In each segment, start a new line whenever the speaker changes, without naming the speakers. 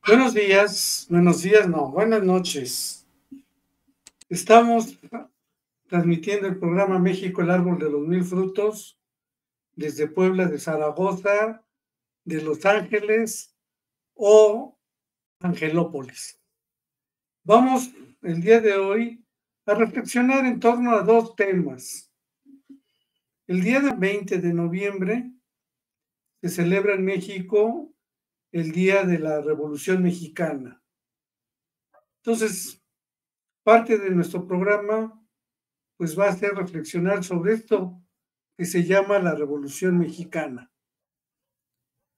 Buenos días, no, buenas noches. Estamos transmitiendo el programa México, el árbol de los mil frutos, desde Puebla, de Zaragoza, de Los Ángeles o Angelópolis. Vamos el día de hoy a reflexionar en torno a dos temas. El día del 20 de noviembre se celebra en México el Día de la Revolución Mexicana. Entonces, parte de nuestro programa pues va a ser reflexionar sobre esto que se llama la Revolución Mexicana.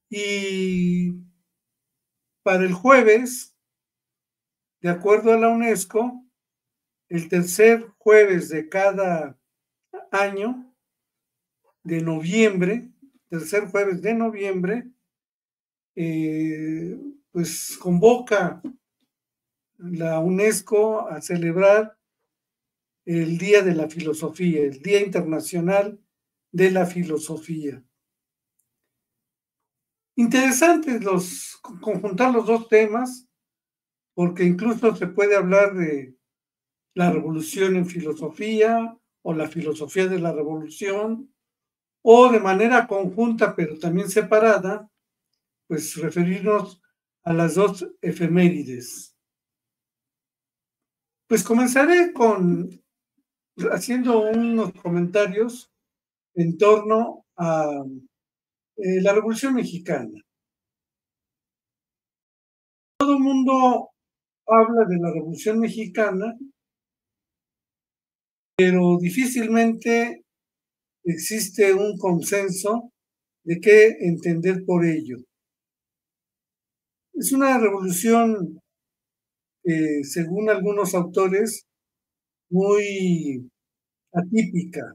Y para el jueves, de acuerdo a la UNESCO, el tercer jueves de cada año de noviembre, tercer jueves de noviembre, pues convoca la UNESCO a celebrar el Día de la Filosofía, el Día Internacional de la Filosofía. Interesantes conjuntar los dos temas, porque incluso se puede hablar de la revolución en filosofía o la filosofía de la revolución, o de manera conjunta, pero también separada, pues referirnos a las dos efemérides. Pues comenzaré haciendo unos comentarios en torno a la Revolución Mexicana. Todo el mundo habla de la Revolución Mexicana, pero difícilmente existe un consenso de qué entender por ello. Es una revolución, según algunos autores, muy atípica,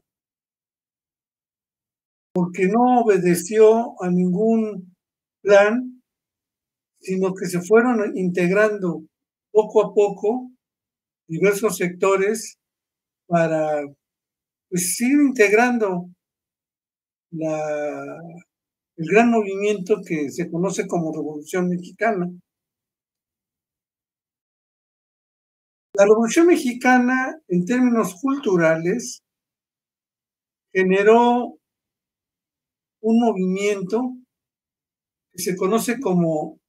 porque no obedeció a ningún plan, sino que se fueron integrando poco a poco diversos sectores para pues, ir integrando el gran movimiento que se conoce como Revolución Mexicana. La Revolución Mexicana, en términos culturales, generó un movimiento que se conoce como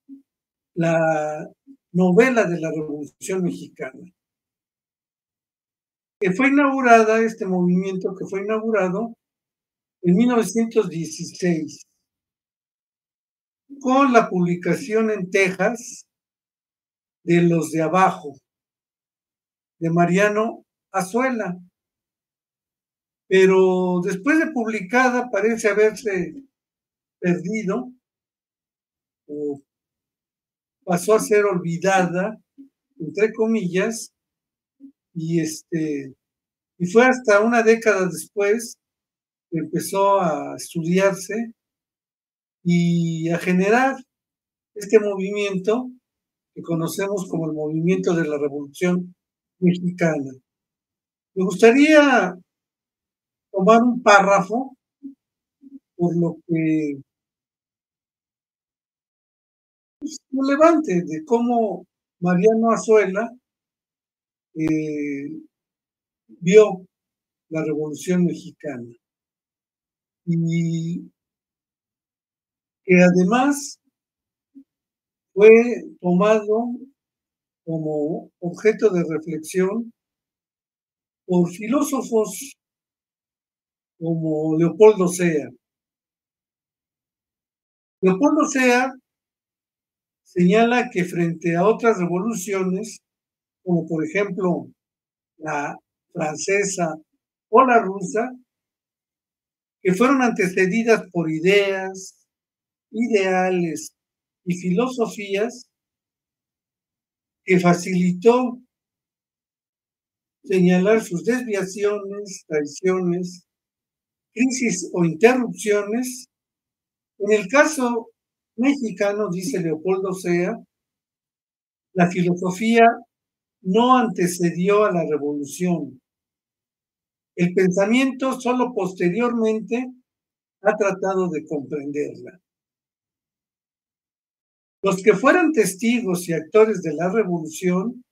la novela de la Revolución Mexicana, que fue inaugurada, este movimiento que fue inaugurado en 1916, con la publicación en Texas de Los de Abajo, de Mariano Azuela. Pero después de publicada parece haberse perdido o pasó a ser olvidada, entre comillas, y fue hasta una década después que empezó a estudiarse y a generar este movimiento que conocemos como el movimiento de la Revolución Mexicana. Me gustaría tomar un párrafo por lo que es relevante de cómo Mariano Azuela vio la Revolución Mexicana y que además fue tomado como objeto de reflexión por filósofos como Leopoldo Sea. Leopoldo Sea señala que frente a otras revoluciones, como por ejemplo la francesa o la rusa, que fueron antecedidas por ideas, ideales y filosofías, que facilitó señalar sus desviaciones, traiciones, crisis o interrupciones. En el caso mexicano, dice Leopoldo Sea, la filosofía no antecedió a la revolución. El pensamiento solo posteriormente ha tratado de comprenderla. Los que fueran testigos y actores de la revolución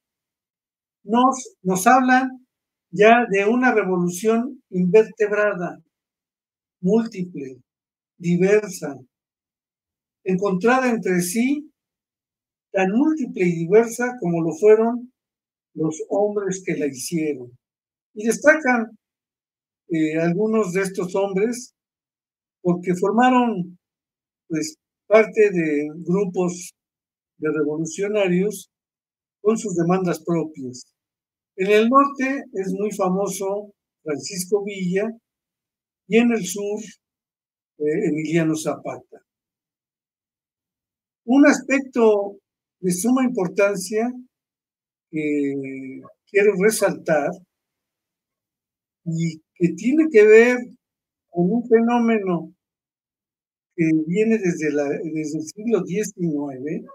nos hablan ya de una revolución invertebrada, múltiple, diversa, encontrada entre sí, tan múltiple y diversa como lo fueron los hombres que la hicieron. Y destacan algunos de estos hombres porque formaron pues parte de grupos de revolucionarios con sus demandas propias. En el norte es muy famoso Francisco Villa y en el sur Emiliano Zapata. Un aspecto de suma importancia que quiero resaltar y que tiene que ver con un fenómeno que viene desde el siglo XIX.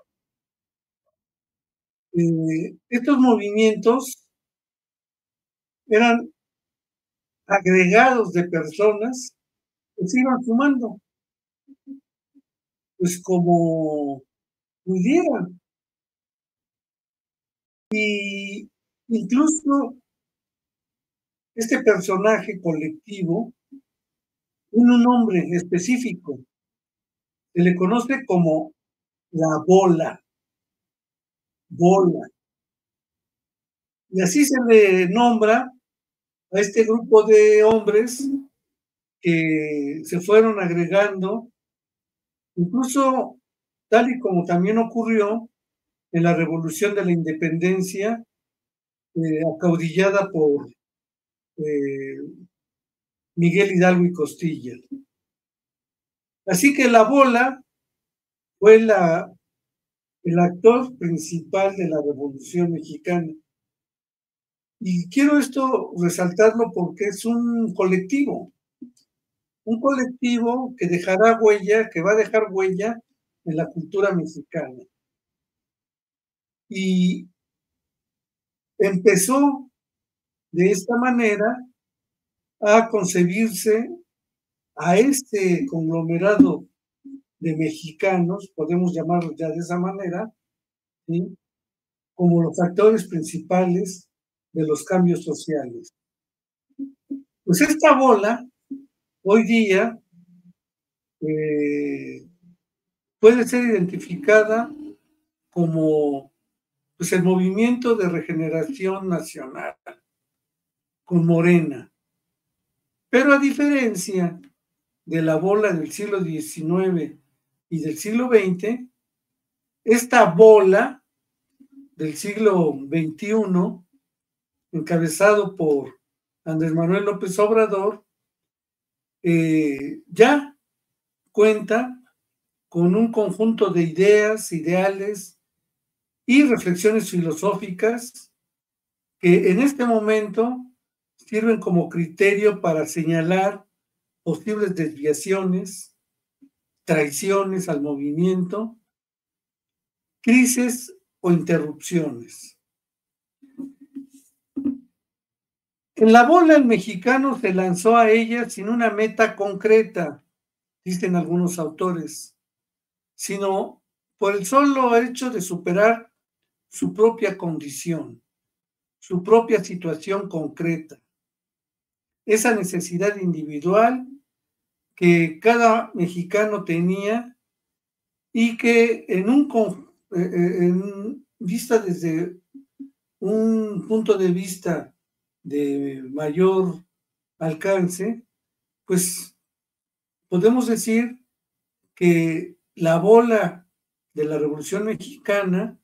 Estos movimientos eran agregados de personas que se iban sumando, pues como pudieran. Y incluso este personaje colectivo tiene un nombre específico, se le conoce como la bola, bola. Y así se le nombra a este grupo de hombres que se fueron agregando, incluso tal y como también ocurrió en la Revolución de la Independencia, acaudillada por Miguel Hidalgo y Costilla. Así que la bola fue el actor principal de la Revolución Mexicana. Y quiero esto resaltarlo porque es un colectivo que dejará huella, que va a dejar huella en la cultura mexicana. Y empezó de esta manera a concebirse a este conglomerado de mexicanos, podemos llamarlos ya de esa manera, ¿sí?, como los actores principales de los cambios sociales. Pues esta bola, hoy día, puede ser identificada como pues, el movimiento de regeneración nacional, con Morena. Pero a diferencia de la bola del siglo XIX y del siglo XX, esta bola del siglo XXI, encabezado por Andrés Manuel López Obrador, ya cuenta con un conjunto de ideas, ideales y reflexiones filosóficas que en este momento sirven como criterio para señalar posibles desviaciones, traiciones al movimiento, crisis o interrupciones. En la bola el mexicano se lanzó a ella sin una meta concreta, dicen algunos autores, sino por el solo hecho de superar su propia condición, su propia situación concreta, esa necesidad individual que cada mexicano tenía y que en vista desde un punto de vista de mayor alcance, pues podemos decir que la bola de la Revolución Mexicana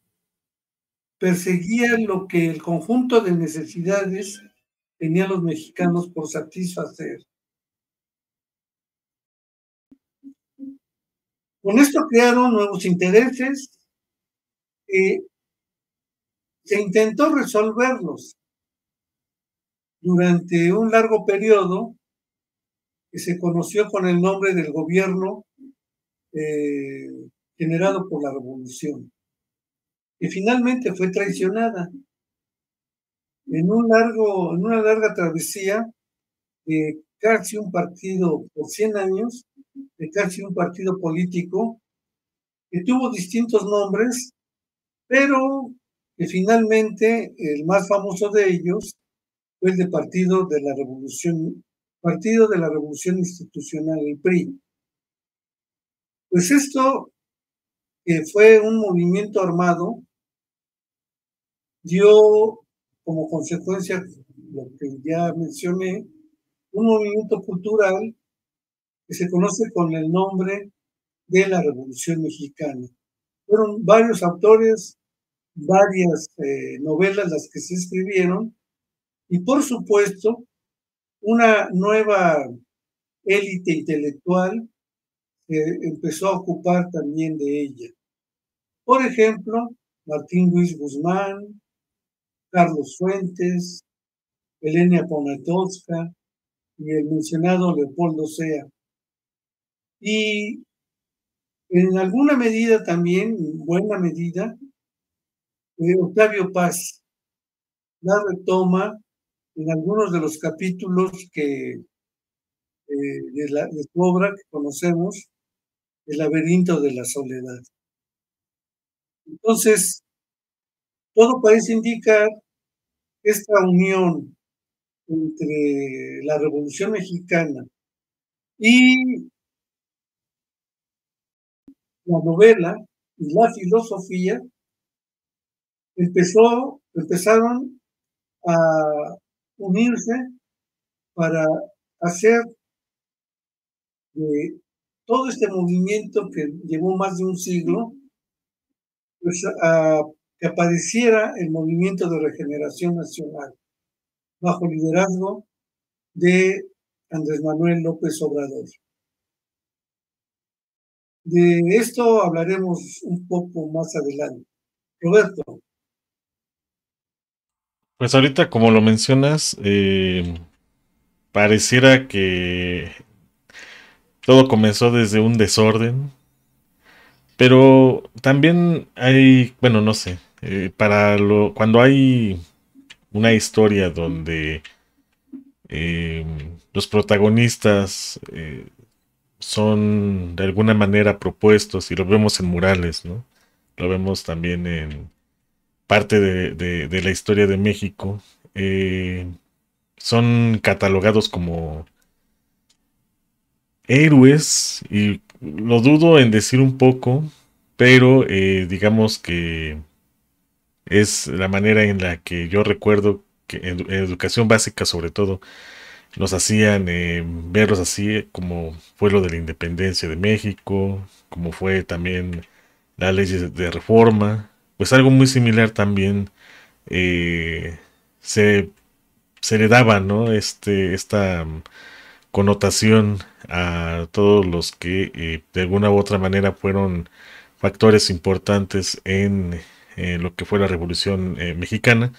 perseguía lo que el conjunto de necesidades tenían los mexicanos por satisfacer. Con esto crearon nuevos intereses y se intentó resolverlos durante un largo periodo que se conoció con el nombre del gobierno generado por la revolución, que finalmente fue traicionada en una larga travesía de casi un partido por 100 años, de casi un partido político, que tuvo distintos nombres, pero que finalmente el más famoso de ellos fue el de Partido de la Revolución Institucional, el PRI. Pues esto, que fue un movimiento armado, dio como consecuencia lo que ya mencioné, un movimiento cultural que se conoce con el nombre de la Revolución Mexicana. Fueron varios autores, varias novelas las que se escribieron y por supuesto una nueva élite intelectual que empezó a ocupar también de ella. Por ejemplo, Martín Luis Guzmán, Carlos Fuentes, Elena Poniatowska y el mencionado Leopoldo Sea. Y en alguna medida también, en buena medida, Octavio Paz la retoma en algunos de los capítulos de su obra que conocemos, El laberinto de la soledad. Entonces, todo parece indicar esta unión entre la Revolución Mexicana y la novela y la filosofía empezaron a unirse para hacer de todo este movimiento que llevó más de un siglo, pues que apareciera el movimiento de regeneración nacional bajo liderazgo de Andrés Manuel López Obrador. De esto hablaremos un poco más adelante. Roberto.
Pues ahorita, como lo mencionas, pareciera que todo comenzó desde un desorden, pero también hay, bueno, no sé, cuando hay una historia donde los protagonistas son de alguna manera propuestos, y lo vemos en murales, ¿no? Lo vemos también en parte de la historia de México. Son catalogados como héroes, y lo dudo en decir un poco, pero digamos que es la manera en la que yo recuerdo que en educación básica, sobre todo, nos hacían verlos así, como fue lo de la independencia de México, como fue también la ley de reforma. Pues algo muy similar también eh, se, se le daba, ¿no? Esta connotación a todos los que de alguna u otra manera fueron factores importantes en lo que fue la Revolución Mexicana.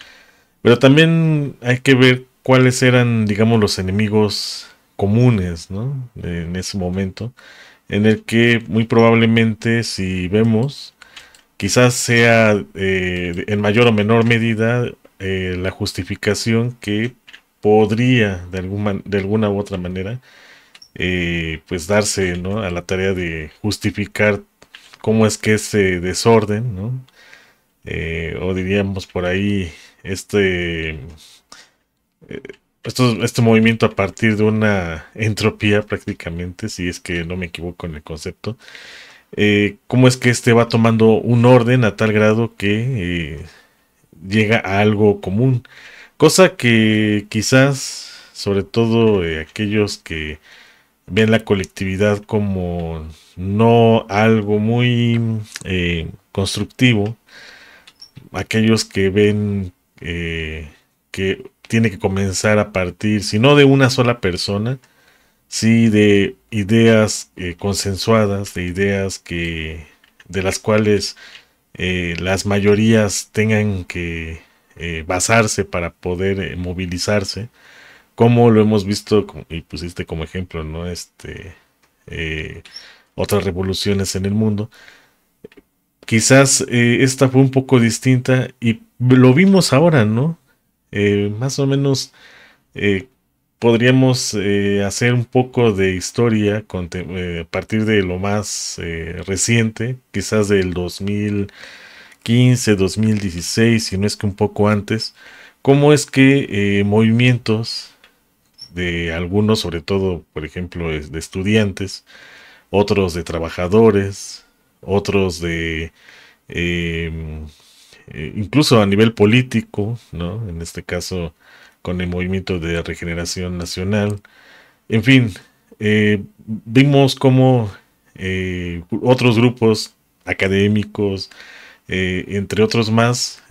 Pero también hay que ver cuáles eran, digamos, los enemigos comunes, ¿no? En ese momento, en el que muy probablemente, si vemos, quizás sea en mayor o menor medida la justificación que podría de alguna u otra manera pues darse, ¿no?, a la tarea de justificar cómo es que ese desorden, ¿no? O diríamos por ahí este eh, este movimiento a partir de una entropía prácticamente, si es que no me equivoco en el concepto, cómo es que este va tomando un orden a tal grado que llega a algo común, cosa que quizás, sobre todo aquellos que ven la colectividad como no algo muy constructivo, aquellos que ven que tiene que comenzar a partir, si no de una sola persona, sí de ideas consensuadas, de ideas de las cuales las mayorías tengan que basarse para poder movilizarse, como lo hemos visto y pusiste como ejemplo, ¿no? Eh, Otras revoluciones en el mundo. Quizás esta fue un poco distinta y lo vimos ahora, ¿no? Más o menos, eh, podríamos hacer un poco de historia a partir de lo más reciente, quizás del 2015, 2016, si no es que un poco antes, cómo es que movimientos de algunos, sobre todo, por ejemplo, de estudiantes, otros de trabajadores, otros de eh, incluso a nivel político, ¿no? En este caso con el movimiento de regeneración nacional. En fin, vimos cómo otros grupos académicos, entre otros más,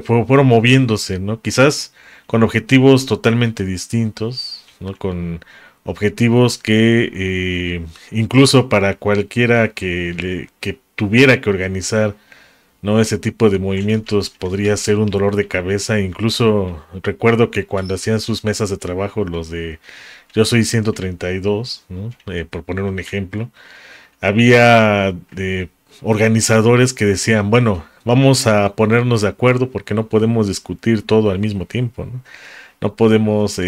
fueron moviéndose, ¿no? Quizás con objetivos totalmente distintos, ¿no? Con objetivos que incluso para cualquiera que tuviera que organizar, ¿no? Ese tipo de movimientos podría ser un dolor de cabeza. Incluso recuerdo que cuando hacían sus mesas de trabajo, los de Yo Soy 132, ¿no? Por poner un ejemplo, había organizadores que decían, bueno, vamos a ponernos de acuerdo porque no podemos discutir todo al mismo tiempo, ¿no? No podemos,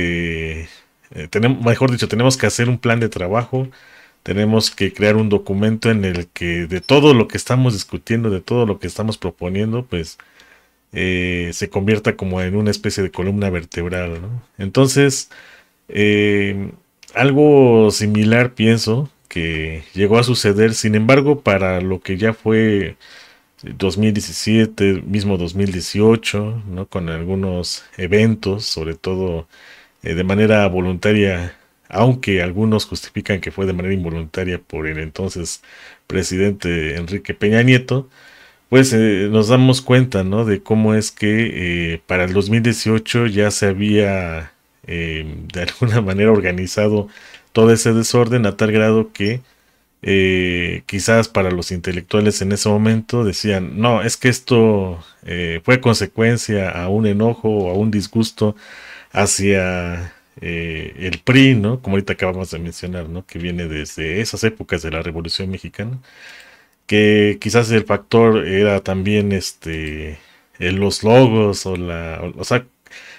mejor dicho, tenemos que hacer un plan de trabajo, tenemos que crear un documento en el que de todo lo que estamos discutiendo, de todo lo que estamos proponiendo, pues se convierta como en una especie de columna vertebral, ¿no? Entonces, eh, algo similar pienso que llegó a suceder, sin embargo, para lo que ya fue 2017, mismo 2018, ¿no? Con algunos eventos, sobre todo de manera voluntaria, aunque algunos justifican que fue de manera involuntaria por el entonces presidente Enrique Peña Nieto, pues nos damos cuenta, ¿no? De cómo es que para el 2018 ya se había de alguna manera organizado todo ese desorden a tal grado que quizás para los intelectuales en ese momento decían, no, es que esto fue consecuencia a un enojo o a un disgusto hacia el PRI, ¿no? Como ahorita acabamos de mencionar, ¿no? Que viene desde esas épocas de la Revolución Mexicana, que quizás el factor era también los logos o sea,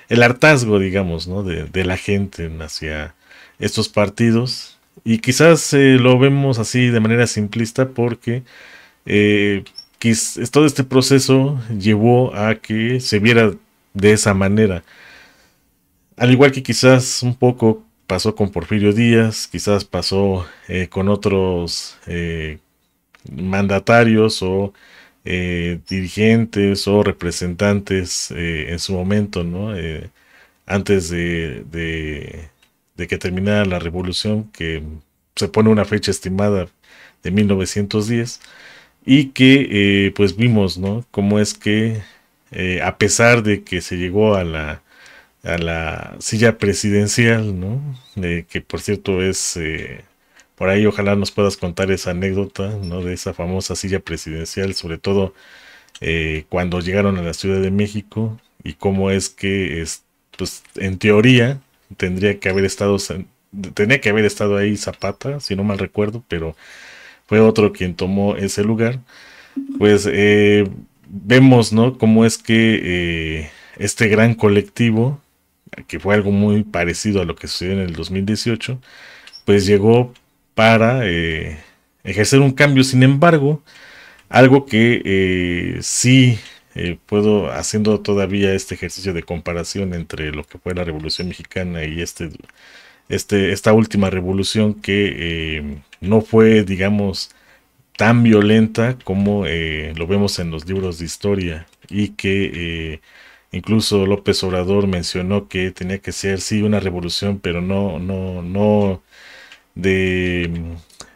el hartazgo, digamos, ¿no? De la gente hacia estos partidos. Y quizás lo vemos así de manera simplista porque eh, todo este proceso llevó a que se viera de esa manera. Al igual que quizás un poco pasó con Porfirio Díaz, quizás pasó con otros mandatarios o dirigentes o representantes en su momento, ¿no? Antes de que terminara la revolución, que se pone una fecha estimada de 1910, y que pues vimos, ¿no? Cómo es que a pesar de que se llegó a la silla presidencial, ¿no? Que por cierto es, por ahí ojalá nos puedas contar esa anécdota, ¿no? De esa famosa silla presidencial, sobre todo cuando llegaron a la Ciudad de México y cómo es que, pues en teoría, tenía que haber estado ahí Zapata, si no mal recuerdo, pero fue otro quien tomó ese lugar. Pues vemos, ¿no? Cómo es que este gran colectivo, que fue algo muy parecido a lo que sucedió en el 2018, pues llegó para ejercer un cambio. Sin embargo, algo que sí puedo, haciendo todavía este ejercicio de comparación entre lo que fue la Revolución Mexicana y esta última revolución que no fue, digamos, tan violenta como lo vemos en los libros de historia y que incluso López Obrador mencionó que tenía que ser sí una revolución, pero no de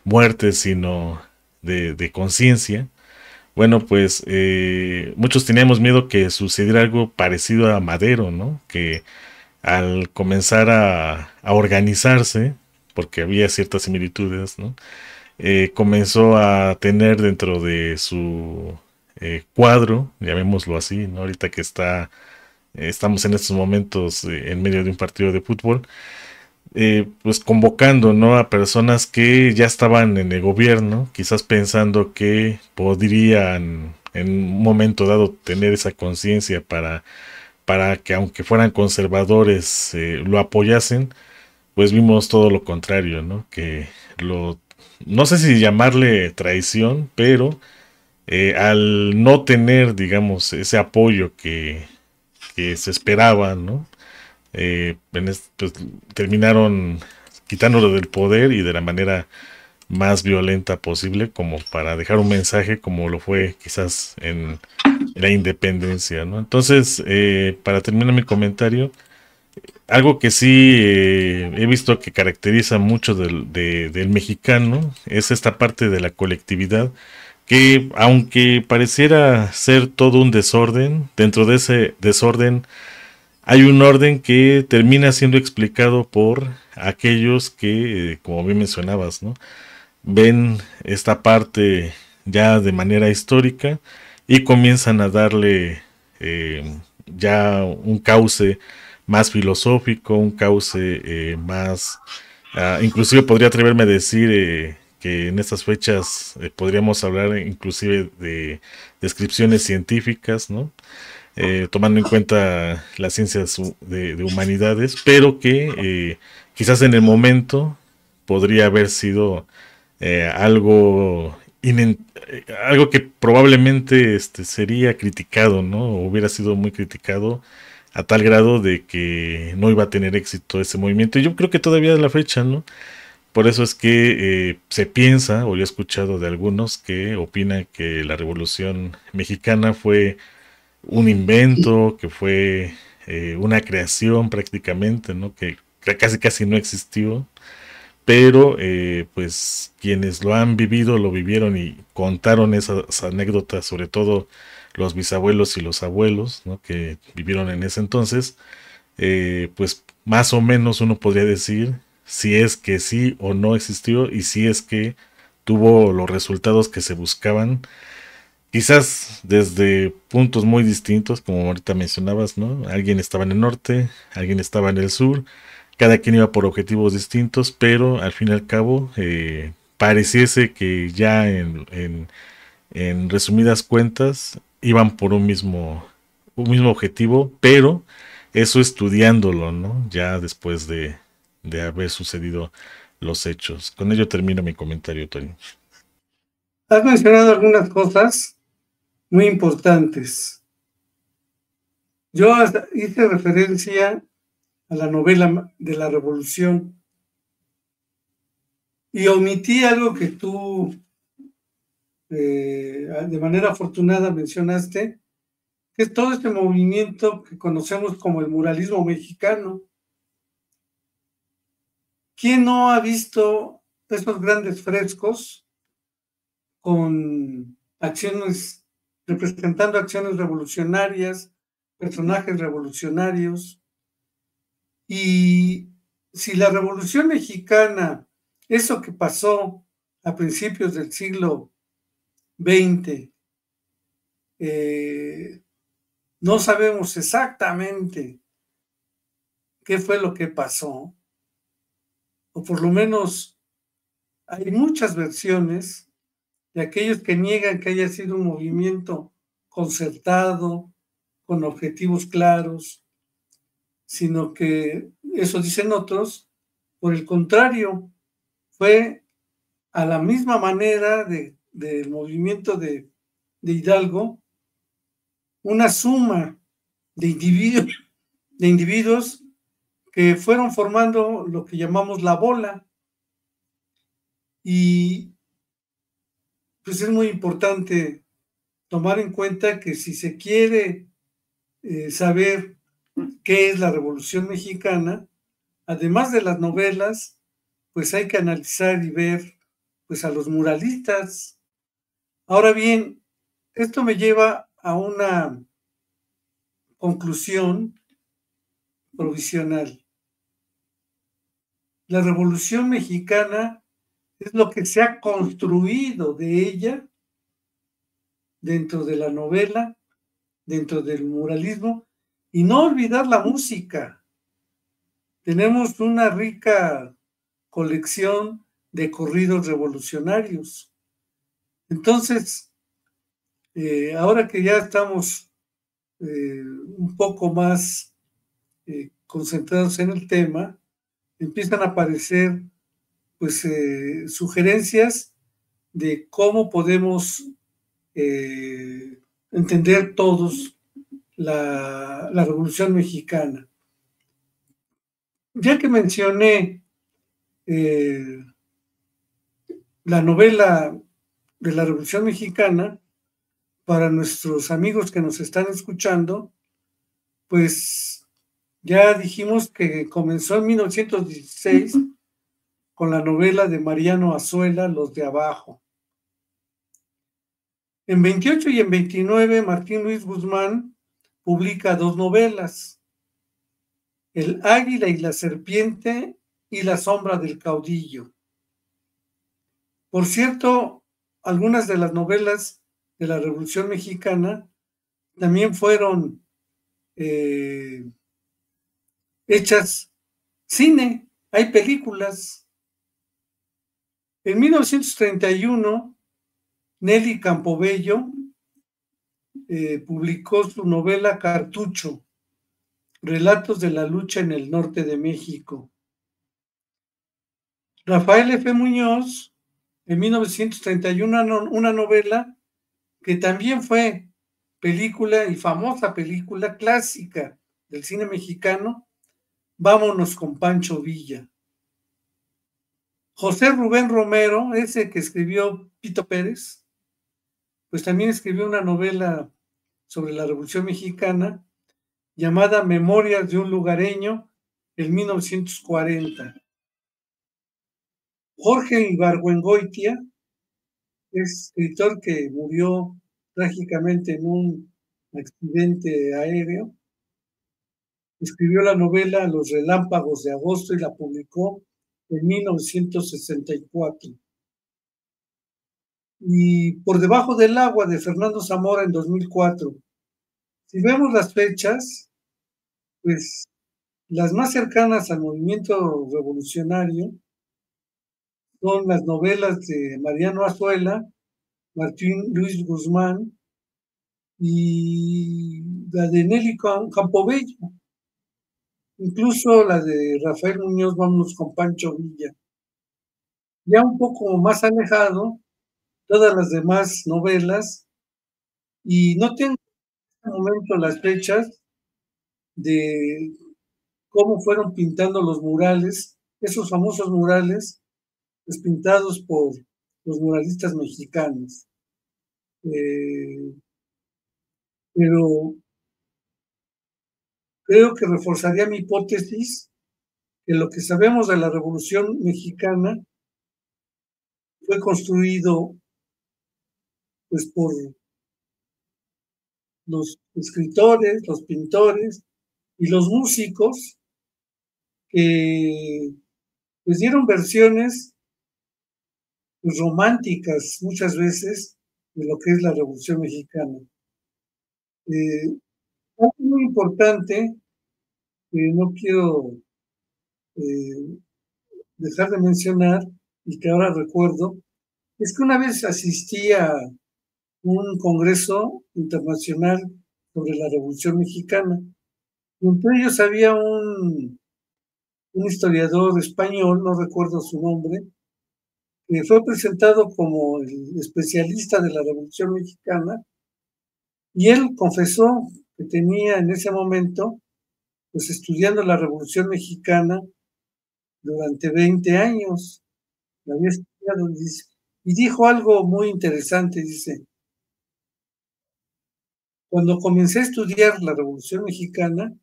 muerte, sino de conciencia. Bueno, pues muchos teníamos miedo que sucediera algo parecido a Madero, ¿no? Que al comenzar a organizarse, porque había ciertas similitudes, ¿no? Comenzó a tener dentro de su cuadro, llamémoslo así, ¿no? Ahorita que estamos en estos momentos en medio de un partido de fútbol, pues convocando, ¿no? A personas que ya estaban en el gobierno, quizás pensando que podrían en un momento dado tener esa conciencia para que aunque fueran conservadores lo apoyasen, pues vimos todo lo contrario, ¿no? No sé si llamarle traición, pero al no tener, digamos, ese apoyo que se esperaba, ¿no? Pues, terminaron quitándolo del poder y de la manera más violenta posible, como para dejar un mensaje, como lo fue quizás en la independencia, ¿no? Entonces, para terminar mi comentario, algo que sí he visto que caracteriza mucho del mexicano es esta parte de la colectividad, que aunque pareciera ser todo un desorden, dentro de ese desorden hay un orden que termina siendo explicado por aquellos que, como bien mencionabas, ¿no? Ven esta parte ya de manera histórica y comienzan a darle ya un cauce más filosófico, un cauce más, inclusive podría atreverme a decir que en estas fechas podríamos hablar inclusive de descripciones científicas, ¿no? Tomando en cuenta las ciencias de humanidades, pero que quizás en el momento podría haber sido algo que probablemente sería criticado, ¿no? O hubiera sido muy criticado a tal grado de que no iba a tener éxito ese movimiento. Y yo creo que todavía es la fecha, ¿no? Por eso es que se piensa, o yo he escuchado de algunos que opinan que la Revolución Mexicana fue un invento, que fue una creación prácticamente, ¿no? Que casi casi no existió, pero pues quienes lo han vivido, lo vivieron y contaron esas anécdotas, sobre todo los bisabuelos y los abuelos, ¿no? Que vivieron en ese entonces, pues más o menos uno podría decir si es que sí o no existió y si es que tuvo los resultados que se buscaban. Quizás desde puntos muy distintos, como ahorita mencionabas, ¿no? Alguien estaba en el norte, alguien estaba en el sur, cada quien iba por objetivos distintos, pero al fin y al cabo pareciese que ya en resumidas cuentas iban por un mismo objetivo, pero eso estudiándolo, ¿no? Ya después de haber sucedido los hechos. Con ello termino mi comentario, Tony.
Has mencionado algunas cosas muy importantes. Yo hice referencia a la novela de la Revolución y omití algo que tú de manera afortunada mencionaste, que es todo este movimiento que conocemos como el muralismo mexicano. ¿Quién no ha visto esos grandes frescos con acciones, representando acciones revolucionarias, personajes revolucionarios? Y si la Revolución Mexicana, eso que pasó a principios del siglo XX, no sabemos exactamente qué fue lo que pasó, o por lo menos hay muchas versiones de aquellos que niegan que haya sido un movimiento concertado, con objetivos claros, sino que, eso dicen otros, por el contrario, fue a la misma manera del movimiento de Hidalgo, una suma de individuos que fueron formando lo que llamamos la bola. Y pues es muy importante tomar en cuenta que si se quiere saber qué es la Revolución Mexicana, además de las novelas, pues hay que analizar y ver pues a los muralistas. Ahora bien, esto me lleva a una conclusión provisional. La Revolución Mexicana es lo que se ha construido de ella dentro de la novela, dentro del muralismo, y no olvidar la música. Tenemos una rica colección de corridos revolucionarios. Entonces, ahora que ya estamos un poco más concentrados en el tema, empiezan a aparecer pues sugerencias de cómo podemos entender todos la Revolución Mexicana. Ya que mencioné la novela de la Revolución Mexicana, para nuestros amigos que nos están escuchando, pues ya dijimos que comenzó en 1916 con la novela de Mariano Azuela, Los de Abajo. En 28 y en 29, Martín Luis Guzmán publica dos novelas, El Águila y la Serpiente y La Sombra del Caudillo. Por cierto, algunas de las novelas de la Revolución Mexicana también fueron hechas cine, hay películas. En 1931, Nelly Campobello publicó su novela Cartucho, Relatos de la lucha en el norte de México. Rafael F. Muñoz, en 1931, una novela que también fue película y famosa película clásica del cine mexicano, Vámonos con Pancho Villa. José Rubén Romero, ese que escribió Pito Pérez, pues también escribió una novela sobre la Revolución Mexicana llamada Memorias de un lugareño en 1940. Jorge Ibargüengoitia, escritor que murió trágicamente en un accidente aéreo, escribió la novela Los Relámpagos de Agosto y la publicó en 1964. Y Por debajo del agua de Fernando Zamora en 2004. Si vemos las fechas, pues las más cercanas al movimiento revolucionario son las novelas de Mariano Azuela, Martín Luis Guzmán y la de Nelly Campobello, incluso la de Rafael Muñoz, Vámonos con Pancho Villa. Ya un poco más alejado, todas las demás novelas, y no tengo en este momento las fechas de cómo fueron pintando los murales, esos famosos murales, pues, pintados por los muralistas mexicanos. Pero creo que reforzaría mi hipótesis que lo que sabemos de la Revolución Mexicana fue construido pues por los escritores, los pintores y los músicos que pues dieron versiones pues, románticas muchas veces de lo que es la Revolución Mexicana. Algo muy importante que no quiero dejar de mencionar y que ahora recuerdo es que una vez asistí a un congreso internacional sobre la Revolución Mexicana. Y entre ellos había un historiador español, no recuerdo su nombre, que fue presentado como el especialista de la Revolución Mexicana, y él confesó que tenía en ese momento, pues estudiando la Revolución Mexicana durante 20 años, la había estudiado, y dijo algo muy interesante, dice, cuando comencé a estudiar la Revolución Mexicana,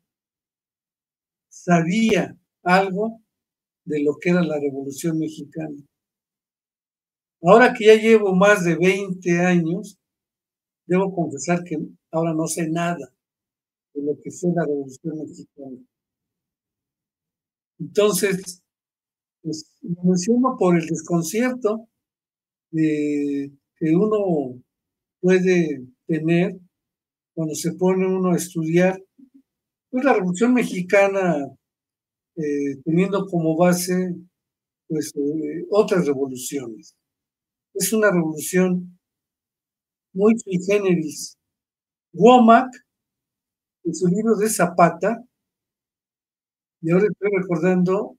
sabía algo de lo que era la Revolución Mexicana. Ahora que ya llevo más de 20 años, debo confesar que ahora no sé nada de lo que fue la Revolución Mexicana. Entonces, pues, lo menciono por el desconcierto que uno puede tener cuando se pone uno a estudiar pues, la Revolución Mexicana, teniendo como base pues, otras revoluciones. Es una revolución muy sui generis. Womack, en su libro de Zapata, y ahora estoy recordando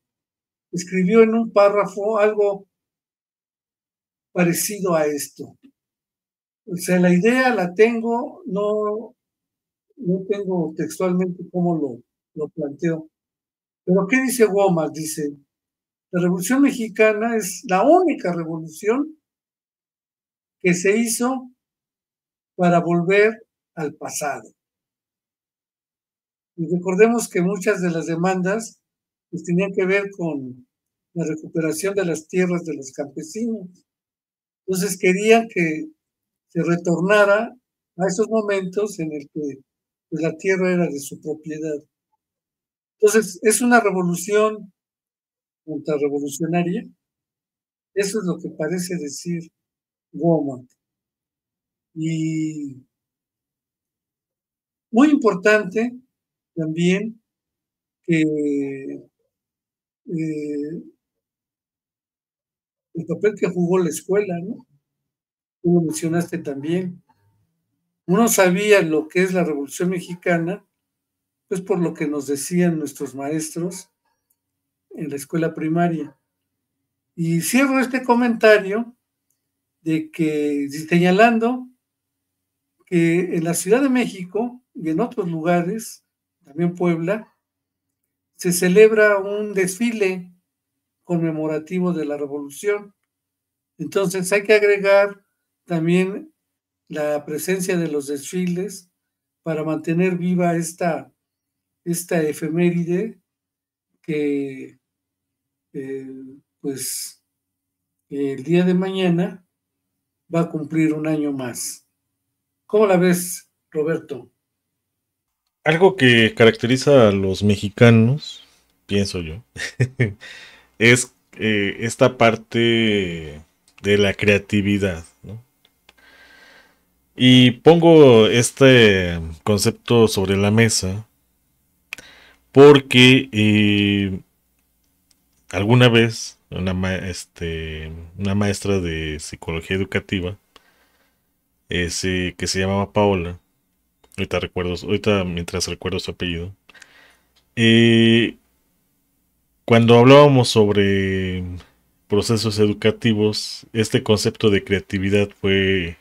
escribió en un párrafo algo parecido a esto. O sea, la idea la tengo, no tengo textualmente cómo lo planteo. Pero ¿qué dice Womack? Dice, la Revolución Mexicana es la única revolución que se hizo para volver al pasado. Y recordemos que muchas de las demandas pues, tenían que ver con la recuperación de las tierras de los campesinos. Entonces querían que se retornara a esos momentos en el que pues, la tierra era de su propiedad. Entonces, es una revolución contrarrevolucionaria. Eso es lo que parece decir Womack. Y muy importante también que el papel que jugó la escuela, ¿no? Tú lo mencionaste también. Uno sabía lo que es la Revolución Mexicana, pues por lo que nos decían nuestros maestros en la escuela primaria. Y cierro este comentario de que señalando que en la Ciudad de México y en otros lugares, también Puebla, se celebra un desfile conmemorativo de la Revolución. Entonces hay que agregar también la presencia de los desfiles para mantener viva esta efeméride que pues el día de mañana va a cumplir un año más. ¿Cómo la ves, Roberto?
Algo que caracteriza a los mexicanos, pienso yo, es esta parte de la creatividad, ¿no? Y pongo este concepto sobre la mesa porque alguna vez una maestra de psicología educativa que se llamaba Paola, ahorita mientras recuerdo su apellido, eh, cuando hablábamos sobre procesos educativos, este concepto de creatividad fue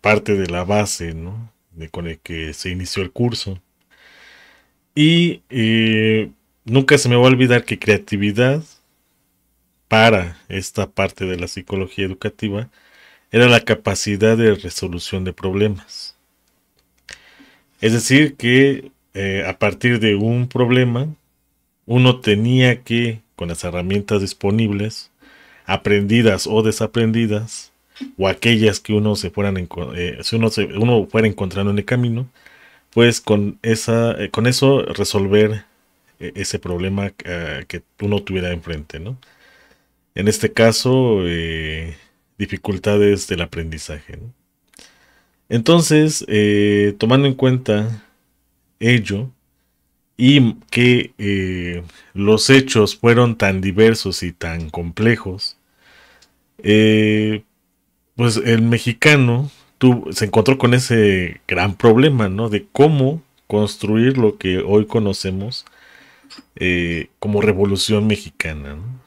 parte de la base, ¿no? Con el que se inició el curso. Y nunca se me va a olvidar que creatividad para esta parte de la psicología educativa era la capacidad de resolución de problemas. Es decir, que a partir de un problema, uno tenía que, con las herramientas disponibles, aprendidas o desaprendidas, o aquellas que uno uno fuera encontrando en el camino, pues con eso resolver ese problema que uno tuviera enfrente, ¿no? En este caso, dificultades del aprendizaje, ¿no? Entonces, tomando en cuenta ello y que los hechos fueron tan diversos y tan complejos, eh, pues el mexicano se encontró con ese gran problema, ¿no? De cómo construir lo que hoy conocemos como Revolución Mexicana, ¿no?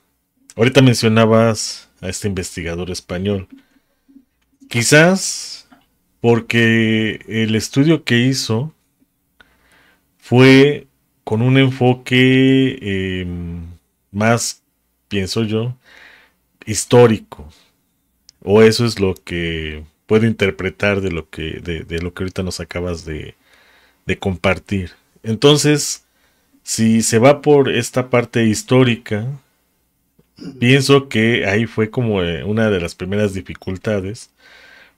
Ahorita mencionabas a este investigador español. Quizás porque el estudio que hizo fue con un enfoque más, pienso yo, histórico. O eso es lo que puedo interpretar de lo que ahorita nos acabas de compartir. Entonces, si se va por esta parte histórica, pienso que ahí fue como una de las primeras dificultades,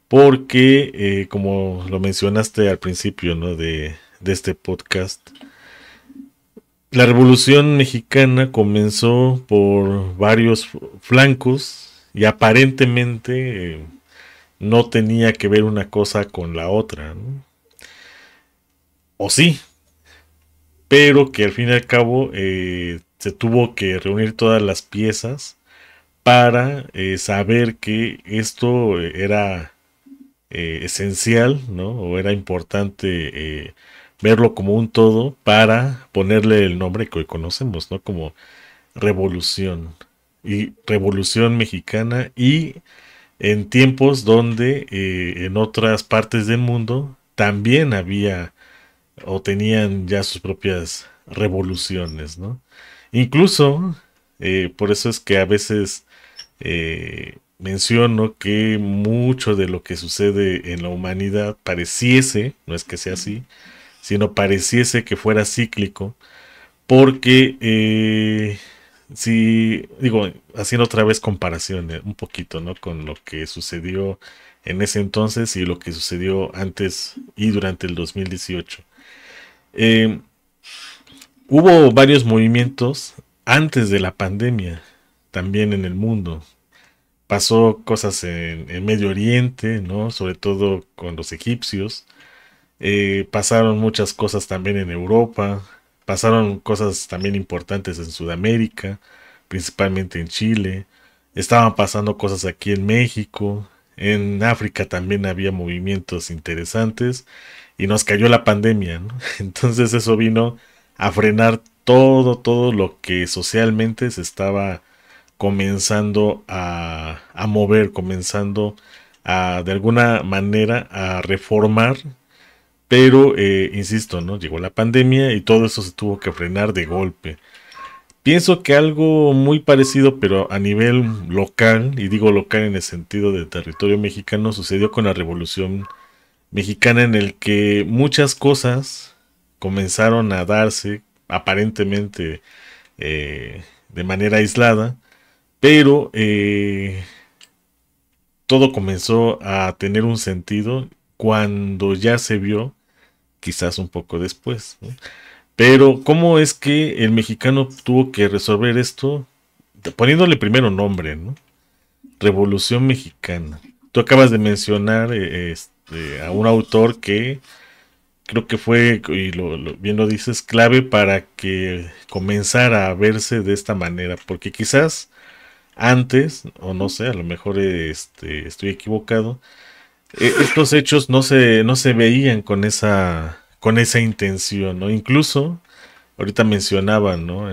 porque como lo mencionaste al principio, ¿no? de este podcast, la Revolución Mexicana comenzó por varios flancos y aparentemente no tenía que ver una cosa con la otra, ¿no? O sí, pero que al fin y al cabo se tuvo que reunir todas las piezas para saber que esto era esencial, ¿no? O era importante verlo como un todo para ponerle el nombre que hoy conocemos, ¿no? Como revolución y revolución mexicana, y en tiempos donde en otras partes del mundo también había o tenían ya sus propias revoluciones, ¿no? Incluso, por eso es que a veces menciono que mucho de lo que sucede en la humanidad pareciese, no es que sea así, sino pareciese que fuera cíclico, porque si digo, haciendo otra vez comparaciones un poquito, ¿no? Con lo que sucedió en ese entonces y lo que sucedió antes y durante el 2018. Eh, Hubo varios movimientos antes de la pandemia, también en el mundo. Pasó cosas en Medio Oriente, ¿no? Sobre todo con los egipcios. Pasaron muchas cosas también en Europa. Pasaron cosas también importantes en Sudamérica, principalmente en Chile. Estaban pasando cosas aquí en México. En África también había movimientos interesantes y nos cayó la pandemia, ¿no? Entonces eso vino a frenar todo lo que socialmente se estaba comenzando a mover, comenzando a de alguna manera a reformar, pero insisto, ¿no? Llegó la pandemia y todo eso se tuvo que frenar de golpe. Pienso que algo muy parecido, pero a nivel local, y digo local en el sentido de territorio mexicano, sucedió con la Revolución Mexicana, en el que muchas cosas comenzaron a darse aparentemente de manera aislada, pero todo comenzó a tener un sentido cuando ya se vio, quizás un poco después, ¿no? Pero ¿cómo es que el mexicano tuvo que resolver esto? Poniéndole primero nombre, ¿no? Revolución Mexicana. Tú acabas de mencionar a un autor que creo que fue, y bien lo dices, clave para que comenzara a verse de esta manera, porque quizás antes, o no sé, a lo mejor estoy equivocado, estos hechos no se veían con esa intención, ¿no? Incluso, ahorita mencionaban, ¿no?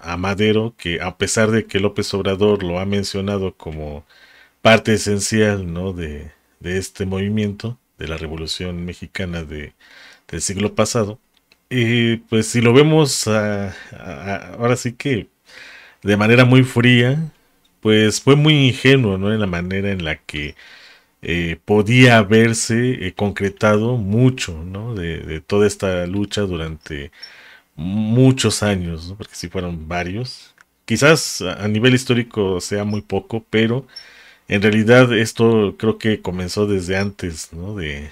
A Madero, que a pesar de que López Obrador lo ha mencionado como parte esencial, ¿no? De este movimiento, de la Revolución Mexicana del siglo pasado, pues si lo vemos ahora sí que de manera muy fría, pues fue muy ingenuo, ¿no? En la manera en la que podía haberse concretado mucho, ¿no? De toda esta lucha durante muchos años, ¿no? Porque si fueron varios. Quizás a nivel histórico sea muy poco, pero en realidad esto creo que comenzó desde antes, ¿no? De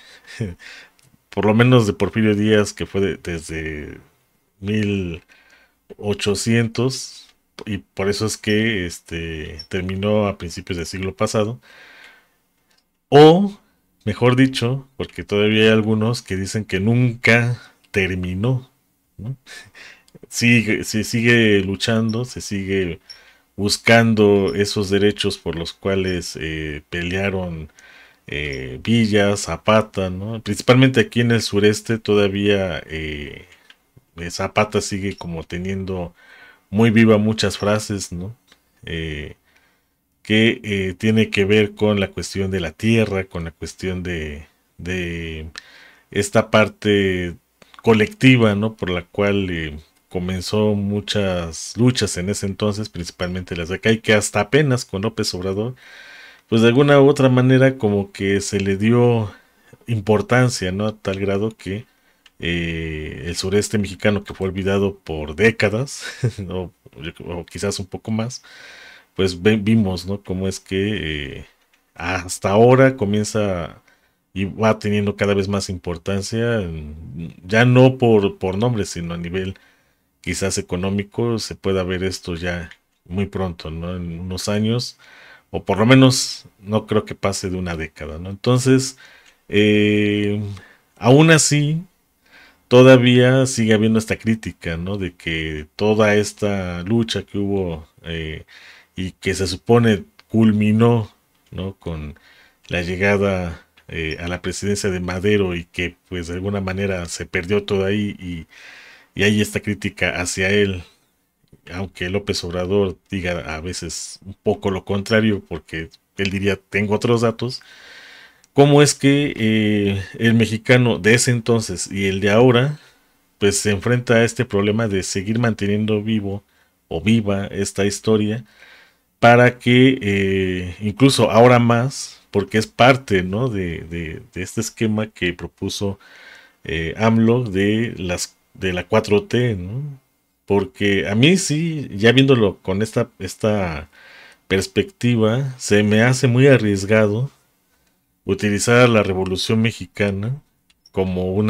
por lo menos de Porfirio Díaz, que fue desde 1800, y por eso es que terminó a principios del siglo pasado. O, mejor dicho, porque todavía hay algunos que dicen que nunca terminó, ¿no? Se sigue luchando, se sigue buscando esos derechos por los cuales pelearon Villa, Zapata, ¿no? Principalmente aquí en el sureste todavía Zapata sigue como teniendo muy viva muchas frases, ¿no? Eh, que tiene que ver con la cuestión de la tierra, con la cuestión de esta parte colectiva, ¿no? Por la cual comenzó muchas luchas en ese entonces, principalmente las de acá, y que hasta apenas con López Obrador, pues de alguna u otra manera como que se le dio importancia, ¿no? A tal grado que el sureste mexicano, que fue olvidado por décadas, o quizás un poco más, pues vimos, ¿no? Cómo es que hasta ahora comienza y va teniendo cada vez más importancia, ya no por nombre, sino a nivel quizás económico, se pueda ver esto ya muy pronto, ¿no? En unos años, o por lo menos no creo que pase de una década, ¿no? Entonces, eh, aún así, todavía sigue habiendo esta crítica, ¿no? De que toda esta lucha que hubo y que se supone culminó, ¿no? Con la llegada a la presidencia de Madero, y que pues de alguna manera se perdió todo ahí, y hay esta crítica hacia él, aunque López Obrador diga a veces un poco lo contrario, porque él diría tengo otros datos, cómo es que el mexicano de ese entonces y el de ahora pues se enfrenta a este problema de seguir manteniendo vivo o viva esta historia para que incluso ahora más, porque es parte, ¿no?, de este esquema que propuso AMLO de la 4T, ¿no? Porque a mí sí, ya viéndolo con esta perspectiva, se me hace muy arriesgado utilizar la Revolución Mexicana como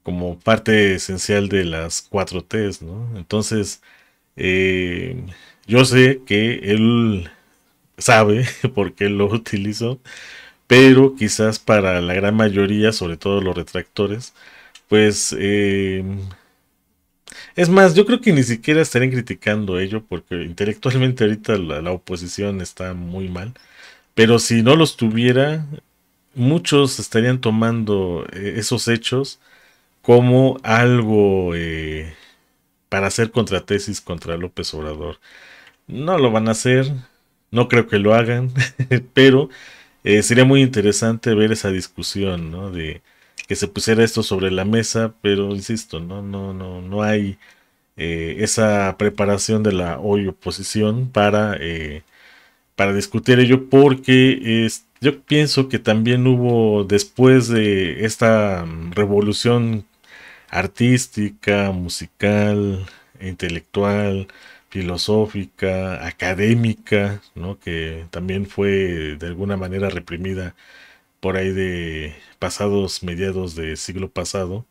como parte esencial de las 4Ts, ¿no? Entonces, eh, yo sé que él sabe por qué lo utilizó, pero quizás para la gran mayoría, sobre todo los retractores, pues es más, yo creo que ni siquiera estarían criticando ello porque intelectualmente ahorita la oposición está muy mal, pero si no los tuviera, muchos estarían tomando esos hechos como algo para hacer contratesis contra López Obrador. No lo van a hacer, no creo que lo hagan, pero sería muy interesante ver esa discusión, ¿no? De que se pusiera esto sobre la mesa, pero insisto, no hay esa preparación de la hoy oposición para discutir ello, porque yo pienso que también hubo después de esta revolución artística, musical, intelectual, filosófica, académica, ¿no?, que también fue de alguna manera reprimida por ahí de pasados mediados de siglo pasado,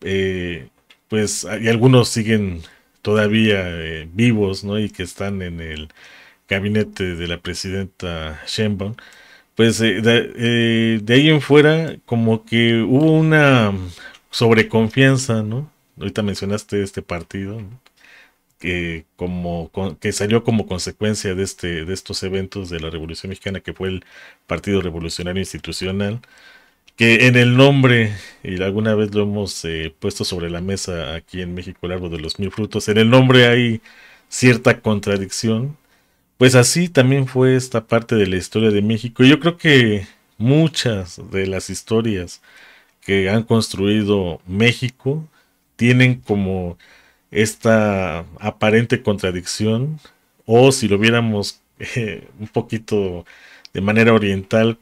eh, pues y algunos siguen todavía vivos, ¿no?, y que están en el gabinete de la presidenta Sheinbaum, pues de ahí en fuera como que hubo una sobreconfianza, ¿no? Ahorita mencionaste este partido, ¿no?, que salió como consecuencia de estos eventos de la Revolución Mexicana, que fue el Partido Revolucionario Institucional, que en el nombre, y alguna vez lo hemos puesto sobre la mesa aquí en México, el árbol de los mil frutos, en el nombre hay cierta contradicción. Pues así también fue esta parte de la historia de México. Yo creo que muchas de las historias que han construido México tienen como esta aparente contradicción, o si lo viéramos un poquito de manera oriental,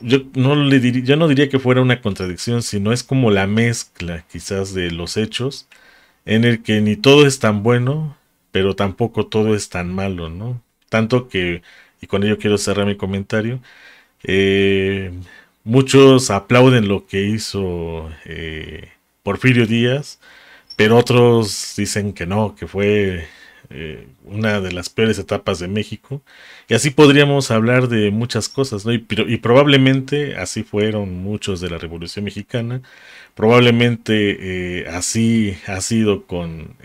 yo no diría que fuera una contradicción, sino es como la mezcla quizás de los hechos, en el que ni todo es tan bueno, pero tampoco todo es tan malo, ¿no? Tanto que, y con ello quiero cerrar mi comentario, eh, muchos aplauden lo que hizo Porfirio Díaz, pero otros dicen que no, que fue una de las peores etapas de México. Y así podríamos hablar de muchas cosas, ¿no? Y probablemente así fueron muchos de la Revolución Mexicana. Probablemente así ha sido con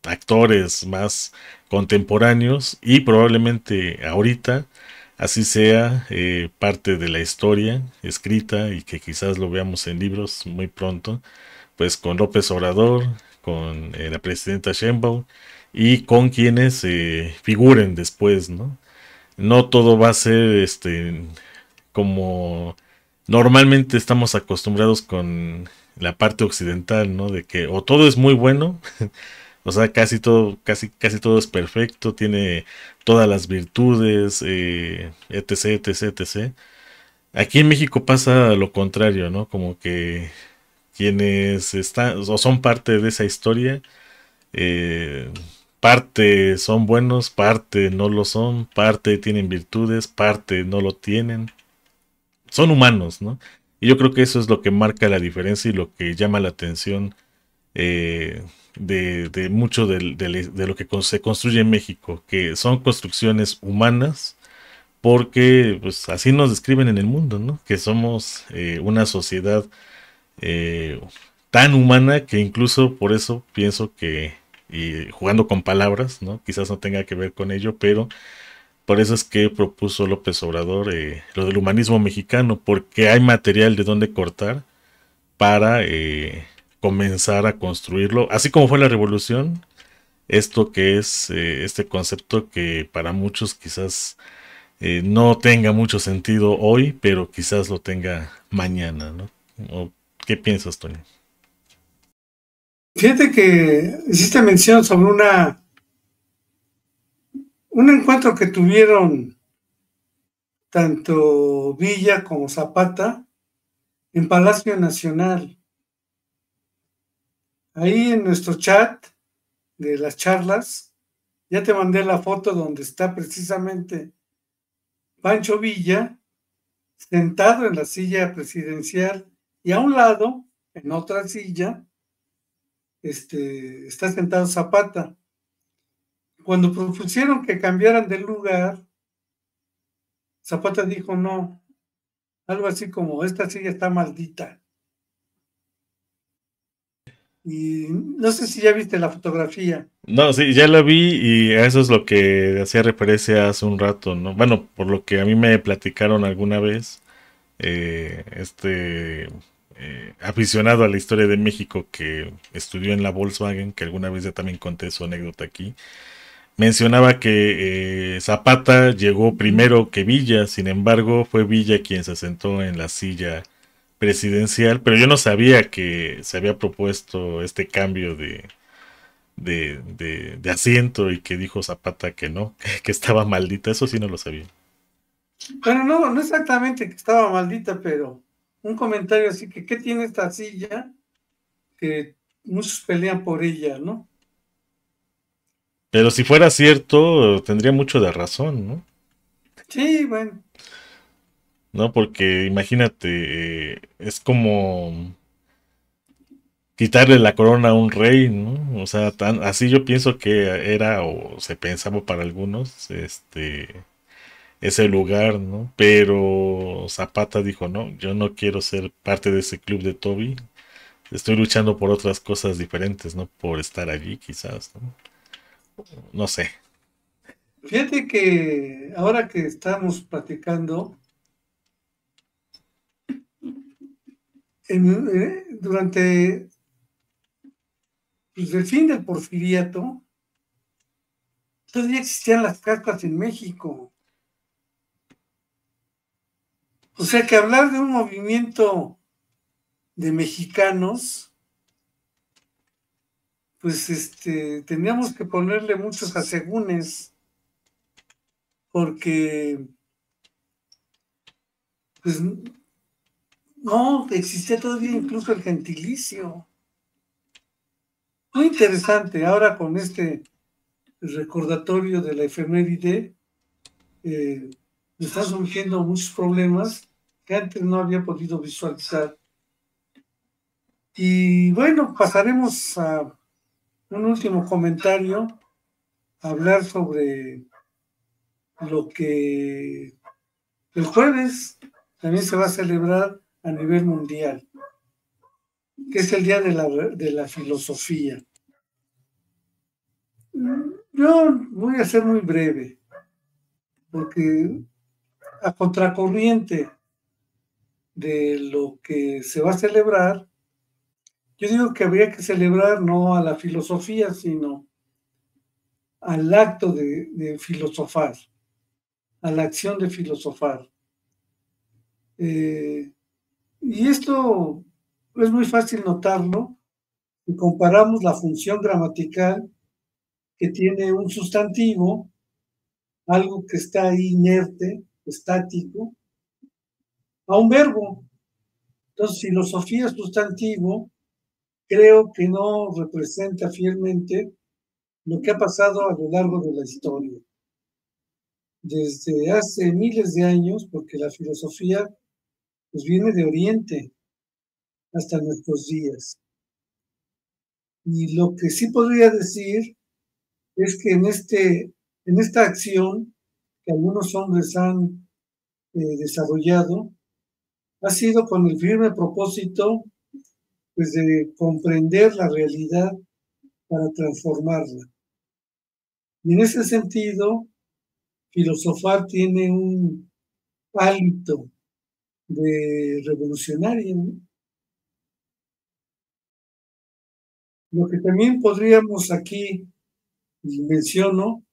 actores más contemporáneos, y probablemente ahorita así sea parte de la historia escrita y que quizás lo veamos en libros muy pronto, pues con López Obrador, con la presidenta Sheinbaum y con quienes figuren después, ¿no? No todo va a ser como normalmente estamos acostumbrados con la parte occidental, ¿no? De que o todo es muy bueno, o sea, casi todo es perfecto, tiene todas las virtudes, etc, etc, etc. Aquí en México pasa lo contrario, ¿no? Como que quienes están o son parte de esa historia, eh, parte son buenos, parte no lo son, parte tienen virtudes, parte no lo tienen. Son humanos, ¿no? Y yo creo que eso es lo que marca la diferencia y lo que llama la atención de mucho de lo que se construye en México, que son construcciones humanas, porque pues así nos describen en el mundo, ¿no? Que somos una sociedad eh, tan humana que incluso por eso pienso que, y jugando con palabras, ¿no?, quizás no tenga que ver con ello, pero por eso es que propuso López Obrador lo del humanismo mexicano, porque hay material de donde cortar para comenzar a construirlo, así como fue la revolución, esto que es este concepto que para muchos quizás no tenga mucho sentido hoy, pero quizás lo tenga mañana, ¿no? ¿O qué piensas, Tony?
Fíjate que hiciste mención sobre un encuentro que tuvieron tanto Villa como Zapata en Palacio Nacional. Ahí en nuestro chat de las charlas, ya te mandé la foto donde está precisamente Pancho Villa sentado en la silla presidencial y a un lado, en otra silla, está sentado Zapata. Cuando propusieron que cambiaran de lugar, Zapata dijo no, algo así como esta silla está maldita. Y no sé si ya viste la fotografía.
No, sí, ya la vi y a eso es lo que hacía referencia hace un rato, ¿no? Bueno, por lo que a mí me platicaron alguna vez, aficionado a la historia de México que estudió en la Volkswagen, que alguna vez ya también conté su anécdota aquí, mencionaba que Zapata llegó primero que Villa, sin embargo fue Villa quien se sentó en la silla presidencial, pero yo no sabía que se había propuesto este cambio de asiento y que dijo Zapata que no, que estaba maldita, eso sí no lo sabía.
Bueno, no exactamente que estaba maldita, pero un comentario así que, ¿qué tiene esta silla? Que muchos pelean por ella, ¿no?
Pero si fuera cierto, tendría mucho de razón, ¿no?
Sí, bueno.
¿No? Porque imagínate, es como quitarle la corona a un rey, ¿no? O sea, así yo pienso que era o se pensaba para algunos, ese lugar, ¿no? Pero Zapata dijo, no, yo no quiero ser parte de ese club de Toby, estoy luchando por otras cosas diferentes, ¿no? Por estar allí, quizás, ¿no? No sé.
Fíjate que ahora que estamos platicando, durante pues, el fin del porfiriato, todavía existían las castas en México. O sea que hablar de un movimiento de mexicanos, pues teníamos que ponerle muchos asegúnes, porque pues no, existía todavía incluso el gentilicio. Muy interesante, ahora con este recordatorio de la efeméride, me están surgiendo muchos problemas que antes no había podido visualizar. Y bueno, pasaremos a un último comentario, a hablar sobre lo que el jueves también se va a celebrar a nivel mundial, que es el Día de la Filosofía. Yo voy a ser muy breve, porque a contracorriente de lo que se va a celebrar, yo digo que habría que celebrar no a la filosofía, sino al acto de filosofar, a la acción de filosofar. Y esto es muy fácil notarlo si comparamos la función gramatical que tiene un sustantivo, algo que está ahí inerte, estático, a un verbo. Entonces, filosofía sustantivo creo que no representa fielmente lo que ha pasado a lo largo de la historia. Desde hace miles de años, porque la filosofía pues viene de Oriente hasta nuestros días. Y lo que sí podría decir es que en esta acción que algunos hombres han desarrollado, ha sido con el firme propósito pues, de comprender la realidad para transformarla. Y en ese sentido, filosofar tiene un hálito de revolucionario, ¿no? Lo que también podríamos aquí, y menciono,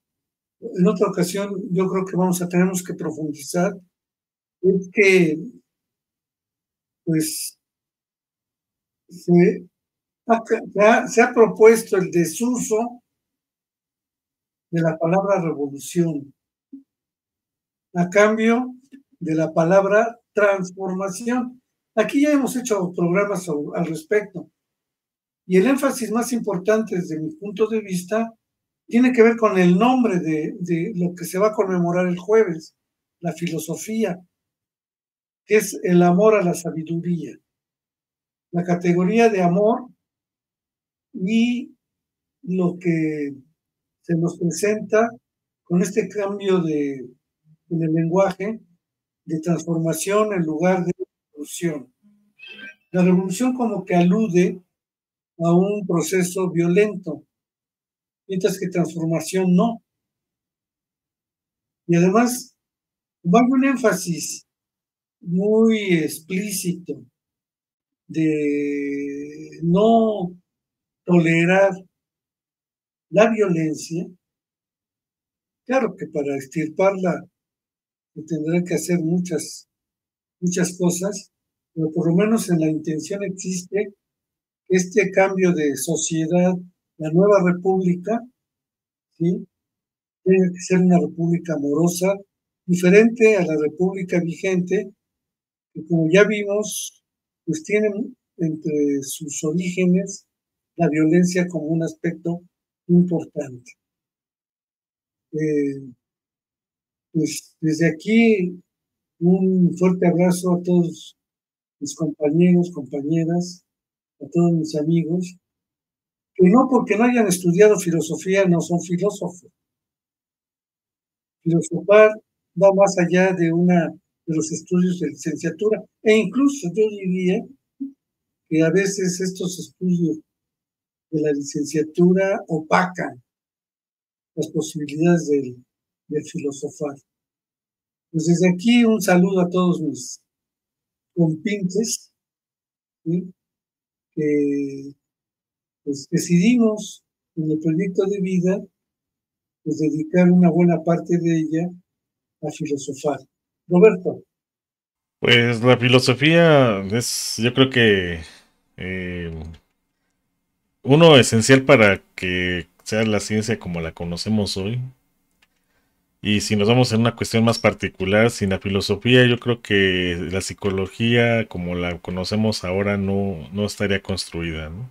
en otra ocasión yo creo que tenemos que profundizar, es que pues se ha propuesto el desuso de la palabra revolución a cambio de la palabra transformación. Aquí ya hemos hecho programas al respecto. Y el énfasis más importante desde mi punto de vista tiene que ver con el nombre de lo que se va a conmemorar el jueves, la filosofía, que es el amor a la sabiduría. La categoría de amor y lo que se nos presenta con este cambio en el lenguaje de transformación en lugar de revolución. La revolución como que alude a un proceso violento, mientras que transformación no. Y además, va un énfasis muy explícito de no tolerar la violencia. Claro que para extirparla se tendrán que hacer muchas cosas, pero por lo menos en la intención existe este cambio de sociedad, la nueva república, ¿sí? Tiene que ser una república amorosa, diferente a la república vigente, que como ya vimos, pues tiene entre sus orígenes la violencia como un aspecto importante. Pues desde aquí un fuerte abrazo a todos mis compañeros, compañeras, a todos mis amigos, que no porque no hayan estudiado filosofía no son filósofos. Filosofar va más allá de los estudios de licenciatura, e incluso yo diría que a veces estos estudios de la licenciatura opacan las posibilidades de filosofar. Pues desde aquí un saludo a todos mis compinches, ¿sí? Que pues, decidimos en el proyecto de vida pues, dedicar una buena parte de ella a filosofar. Roberto.
Pues la filosofía es, yo creo que eh, uno esencial para que sea la ciencia como la conocemos hoy. Y si nos vamos en una cuestión más particular, sin la filosofía, yo creo que la psicología como la conocemos ahora no estaría construida, ¿no?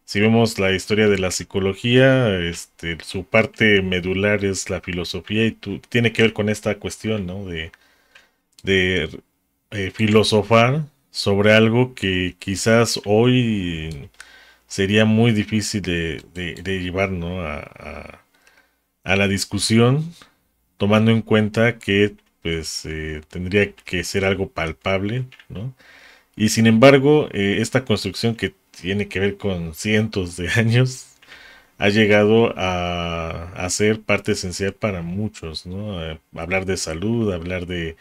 Si vemos la historia de la psicología, su parte medular es la filosofía y tiene que ver con esta cuestión, ¿no? De filosofar sobre algo que quizás hoy sería muy difícil de llevar, ¿no? A la discusión, tomando en cuenta que pues tendría que ser algo palpable, ¿no? Y sin embargo, esta construcción que tiene que ver con cientos de años ha llegado a ser parte esencial para muchos, ¿no? Hablar de salud, hablar de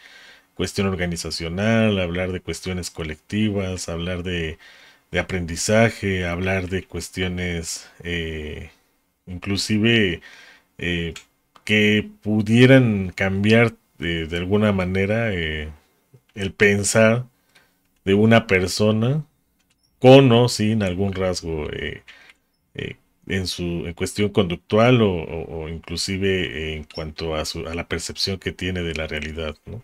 cuestión organizacional, hablar de cuestiones colectivas, hablar de aprendizaje, hablar de cuestiones inclusive eh, que pudieran cambiar de alguna manera el pensar de una persona con o sin algún rasgo eh, en cuestión conductual o inclusive en cuanto a la percepción que tiene de la realidad, ¿no?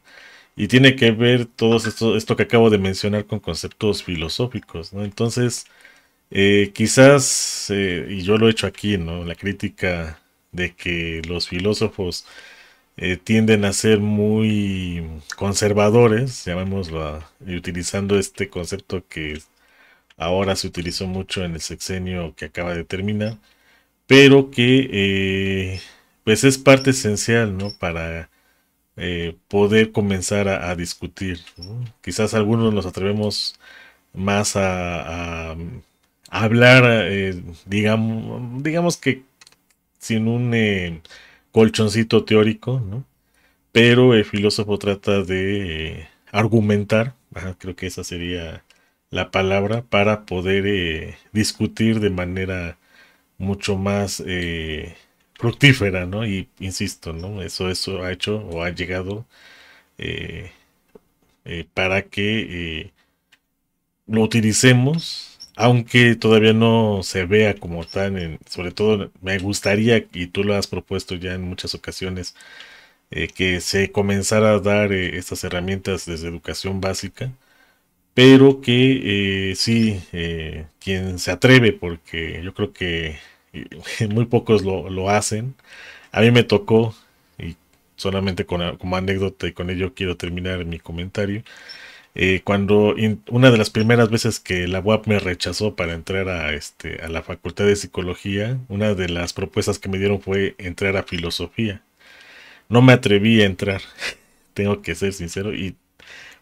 Y tiene que ver todo esto que acabo de mencionar con conceptos filosóficos, ¿no? Entonces, quizás, y yo lo he hecho aquí, ¿no? La crítica de que los filósofos tienden a ser muy conservadores, llamémoslo, y utilizando este concepto que ahora se utilizó mucho en el sexenio que acaba de terminar, pero que pues es parte esencial, ¿no? Para poder comenzar a discutir, ¿no? Quizás algunos nos atrevemos más a hablar, digamos que sin un colchoncito teórico, ¿no? Pero el filósofo trata de argumentar, ajá, creo que esa sería la palabra para poder discutir de manera mucho más fructífera, ¿no? Y insisto, ¿no? Eso ha hecho o ha llegado eh, para que lo utilicemos, aunque todavía no se vea como tal, sobre todo me gustaría, y tú lo has propuesto ya en muchas ocasiones, que se comenzara a dar estas herramientas desde educación básica, pero que sí, quien se atreve, porque yo creo que muy pocos lo hacen. A mí me tocó, y solamente como anécdota, y con ello quiero terminar mi comentario, cuando una de las primeras veces que la UAP me rechazó para entrar a la Facultad de Psicología, una de las propuestas que me dieron fue entrar a filosofía. No me atreví a entrar, tengo que ser sincero. ¿Y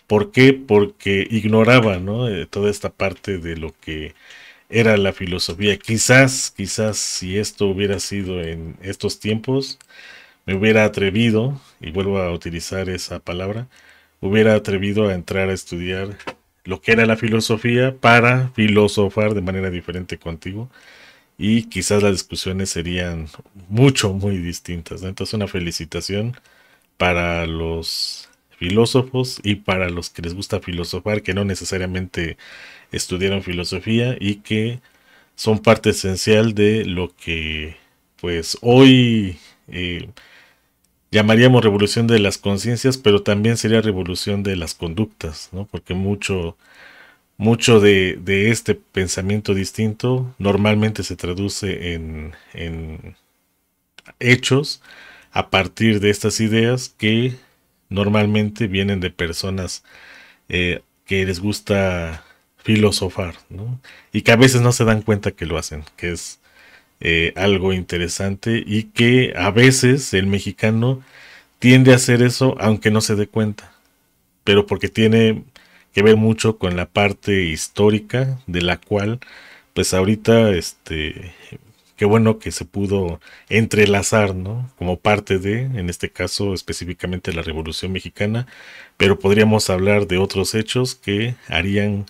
por qué? Porque ignoraba, ¿no? Toda esta parte de lo que era la filosofía. Quizás si esto hubiera sido en estos tiempos, me hubiera atrevido, y vuelvo a utilizar esa palabra, hubiera atrevido a entrar a estudiar lo que era la filosofía para filosofar de manera diferente contigo, y quizás las discusiones serían muy distintas, ¿no? Entonces, una felicitación para los filósofos y para los que les gusta filosofar, que no necesariamente estudiaron filosofía y que son parte esencial de lo que pues hoy llamaríamos revolución de las conciencias, pero también sería revolución de las conductas, ¿no? Porque mucho de este pensamiento distinto normalmente se traduce en hechos a partir de estas ideas que normalmente vienen de personas que les gusta filosofar, ¿no? Y que a veces no se dan cuenta que lo hacen, que es algo interesante, y que a veces el mexicano tiende a hacer eso aunque no se dé cuenta, pero porque tiene que ver mucho con la parte histórica de la cual pues ahorita qué bueno que se pudo entrelazar, ¿no? Como parte de, en este caso específicamente la Revolución Mexicana, pero podríamos hablar de otros hechos que harían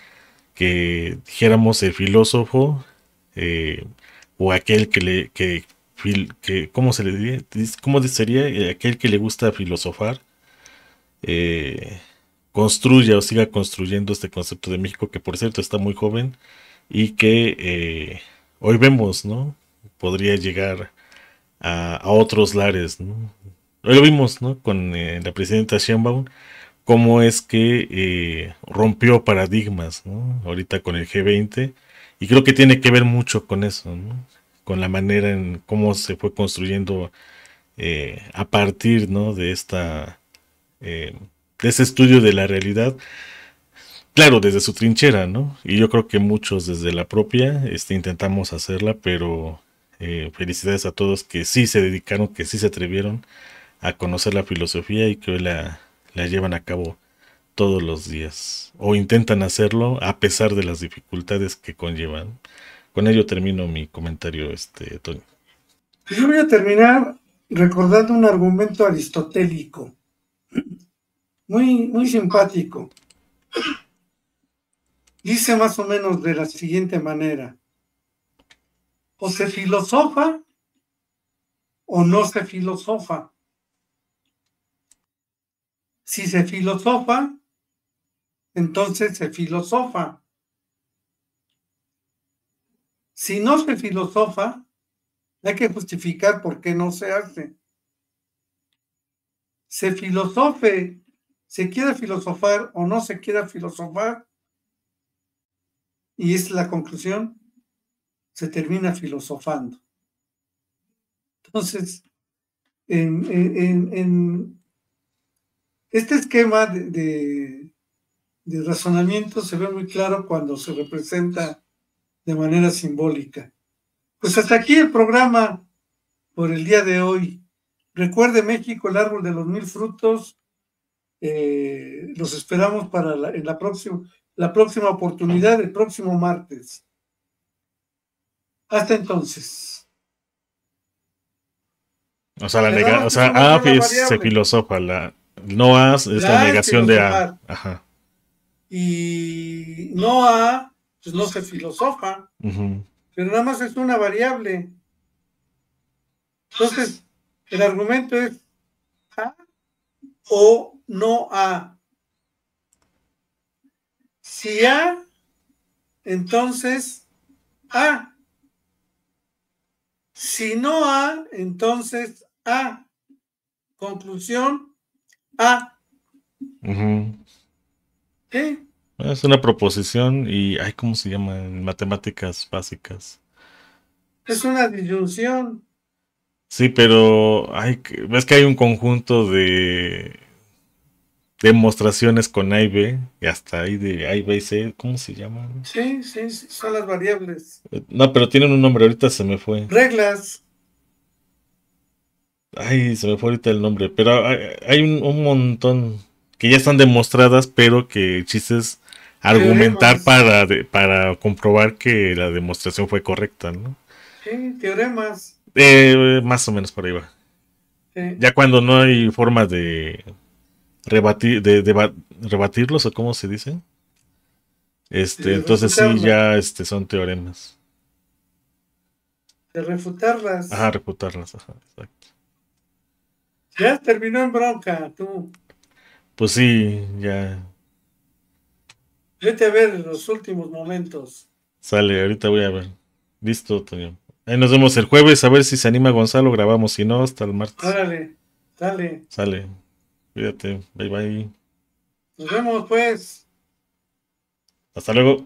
que dijéramos el filósofo eh, o aquel ¿cómo se le diría? ¿Cómo sería? Aquel que le gusta filosofar, eh, construya o siga construyendo este concepto de México, que por cierto está muy joven y que hoy vemos, ¿no? Podría llegar a otros lares, ¿no? Hoy lo vimos, ¿no? Con la presidenta Sheinbaum, cómo es que rompió paradigmas, ¿no? Ahorita con el G20, y creo que tiene que ver mucho con eso, ¿no? Con la manera en cómo se fue construyendo a partir, ¿no? Eh, de ese estudio de la realidad, claro, desde su trinchera, ¿no? Y yo creo que muchos desde la propia intentamos hacerla, pero felicidades a todos que sí se dedicaron, que sí se atrevieron a conocer la filosofía y que hoy la llevan a cabo todos los días, o intentan hacerlo a pesar de las dificultades que conllevan. Con ello termino mi comentario, Tony.
Yo voy a terminar recordando un argumento aristotélico, muy simpático. Dice más o menos de la siguiente manera: o se filosofa o no se filosofa. Si se filosofa, entonces se filosofa. Si no se filosofa, hay que justificar por qué no se hace. Se filosofe, se quiera filosofar o no se quiera filosofar, y es la conclusión, se termina filosofando. Entonces, en este esquema de razonamiento se ve muy claro cuando se representa de manera simbólica. Pues hasta aquí el programa por el día de hoy. Recuerde, México, el árbol de los mil frutos. Los esperamos para en la próxima oportunidad, el próximo martes. Hasta entonces.
O sea,
Nada
o
más que
sea,
somos
A
una
se
variable.
filosofa, no A es la
La A es
negación de A.
filosofar.
Ajá.
y no A, pues no se filosofa, pero nada más es una variable. Entonces, el argumento es A o no A. Si A, entonces A. Si no A, entonces A. Conclusión, A. ¿Sí?
Es una proposición y, ay, ¿cómo se llama en matemáticas básicas?
Es una disyunción.
Sí, pero ves que hay un conjunto de demostraciones con A y B, y hasta ahí de A y B y C, ¿cómo se llama?
Sí, sí, sí, son las variables.
No, pero tienen un nombre, ahorita se me fue.
Reglas.
Ay, se me fue ahorita el nombre, pero hay un montón que ya están demostradas, pero que el chiste es argumentar
Teoremas.
para comprobar que la demostración fue correcta, ¿no?
Sí, teoremas.
Más o menos por ahí va.
Sí.
Ya cuando no hay forma de rebatirlos, o cómo se dice,
De
entonces sí,
refutarlas.
ya son teoremas.
De
Ajá,
refutarlas.
refutarlas, ajá, exacto.
Ya terminó en bronca, tú.
Pues sí, ya
Vete a ver los últimos momentos.
sale, ahorita voy a ver. Listo, Toño. Ahí nos vemos el jueves, a ver si se anima Gonzalo, grabamos, si no, hasta el martes.
Órale, dale.
Sale, cuídate, bye bye.
Nos vemos pues.
Hasta luego.